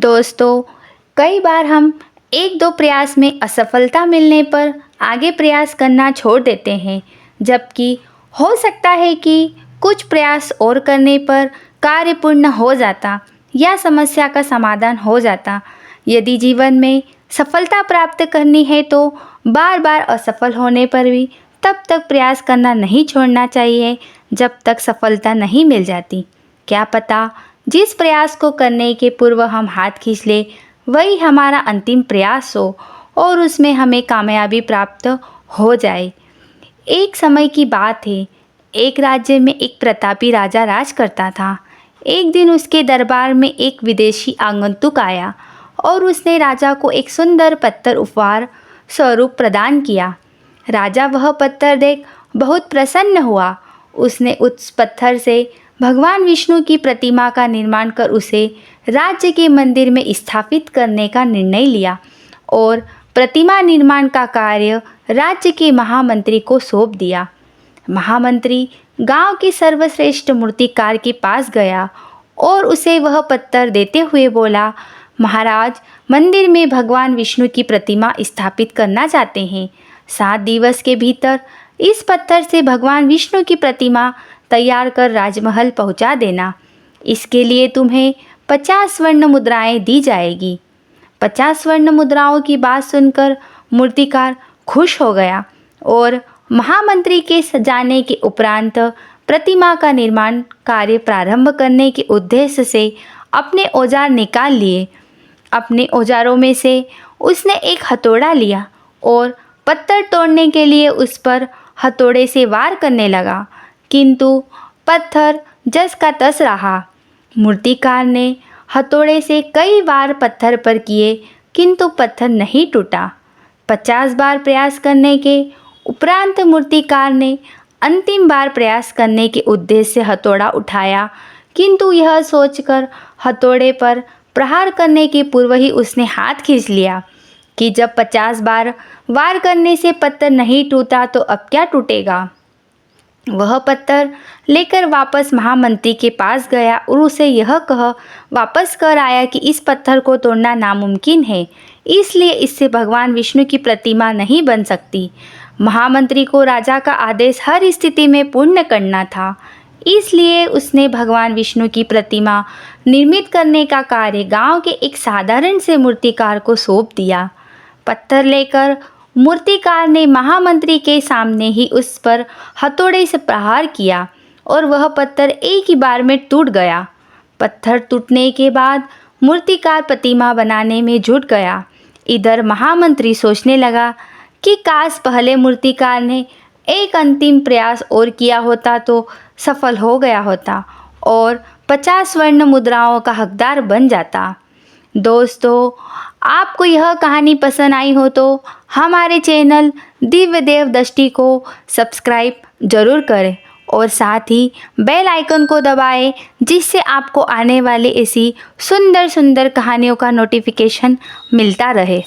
दोस्तों, कई बार हम एक दो प्रयास में असफलता मिलने पर आगे प्रयास करना छोड़ देते हैं, जबकि हो सकता है कि कुछ प्रयास और करने पर कार्य पूर्ण हो जाता या समस्या का समाधान हो जाता। यदि जीवन में सफलता प्राप्त करनी है तो बार बार असफल होने पर भी तब तक प्रयास करना नहीं छोड़ना चाहिए जब तक सफलता नहीं मिल जाती। क्या पता जिस प्रयास को करने के पूर्व हम हाथ खींच ले वही हमारा अंतिम प्रयास हो और उसमें हमें कामयाबी प्राप्त हो जाए। एक समय की बात है, एक राज्य में एक प्रतापी राजा राज करता था। एक दिन उसके दरबार में एक विदेशी आगंतुक आया और उसने राजा को एक सुंदर पत्थर उपहार स्वरूप प्रदान किया। राजा वह पत्थर देख बहुत प्रसन्न हुआ। उसने उस पत्थर से भगवान विष्णु की प्रतिमा का निर्माण कर उसे राज्य के मंदिर में स्थापित करने का निर्णय लिया और प्रतिमा निर्माण का कार्य राज्य के महामंत्री को सौंप दिया। महामंत्री गांव के सर्वश्रेष्ठ मूर्तिकार के पास गया और उसे वह पत्थर देते हुए बोला, महाराज, मंदिर में भगवान विष्णु की प्रतिमा स्थापित करना चाहते हैं। 7 दिवस के भीतर इस पत्थर से भगवान विष्णु की प्रतिमा तैयार कर राजमहल पहुंचा देना। इसके लिए तुम्हें 50 स्वर्ण मुद्राएं दी जाएगी। 50 स्वर्ण मुद्राओं की बात सुनकर मूर्तिकार खुश हो गया और महामंत्री के सजाने के उपरांत प्रतिमा का निर्माण कार्य प्रारंभ करने के उद्देश्य से अपने औजार निकाल लिए। अपने औजारों में से उसने एक हथौड़ा लिया और पत्थर तोड़ने के लिए उस पर हथौड़े से वार करने लगा, किंतु पत्थर जस का तस रहा। मूर्तिकार ने हथौड़े से कई बार पत्थर पर किए, किंतु पत्थर नहीं टूटा। 50 बार प्रयास करने के उपरांत मूर्तिकार ने अंतिम बार प्रयास करने के उद्देश्य से हथौड़ा उठाया, किंतु यह सोचकर हथौड़े पर प्रहार करने के पूर्व ही उसने हाथ खींच लिया कि जब 50 बार वार करने से पत्थर नहीं टूटा तो अब क्या टूटेगा। वह पत्थर लेकर वापस महामंत्री के पास गया और उसे यह कह वापस कर आया कि इस पत्थर को तोड़ना नामुमकिन है, इसलिए इससे भगवान विष्णु की प्रतिमा नहीं बन सकती। महामंत्री को राजा का आदेश हर स्थिति में पूर्ण करना था, इसलिए उसने भगवान विष्णु की प्रतिमा निर्मित करने का कार्य गांव के एक साधारण से मूर्तिकार को सौंप दिया। पत्थर लेकर मूर्तिकार ने महामंत्री के सामने ही उस पर हथौड़े से प्रहार किया और वह पत्थर एक ही बार में टूट गया। पत्थर टूटने के बाद मूर्तिकार प्रतिमा बनाने में जुट गया। इधर महामंत्री सोचने लगा कि काश पहले मूर्तिकार ने एक अंतिम प्रयास और किया होता तो सफल हो गया होता और 50 स्वर्ण मुद्राओं का हकदार बन जाता। दोस्तों, आपको यह कहानी पसंद आई हो तो हमारे चैनल दिव्य देव दृष्टि को सब्सक्राइब जरूर करें और साथ ही बेल आइकन को दबाएं, जिससे आपको आने वाले ऐसी सुंदर सुंदर कहानियों का नोटिफिकेशन मिलता रहे।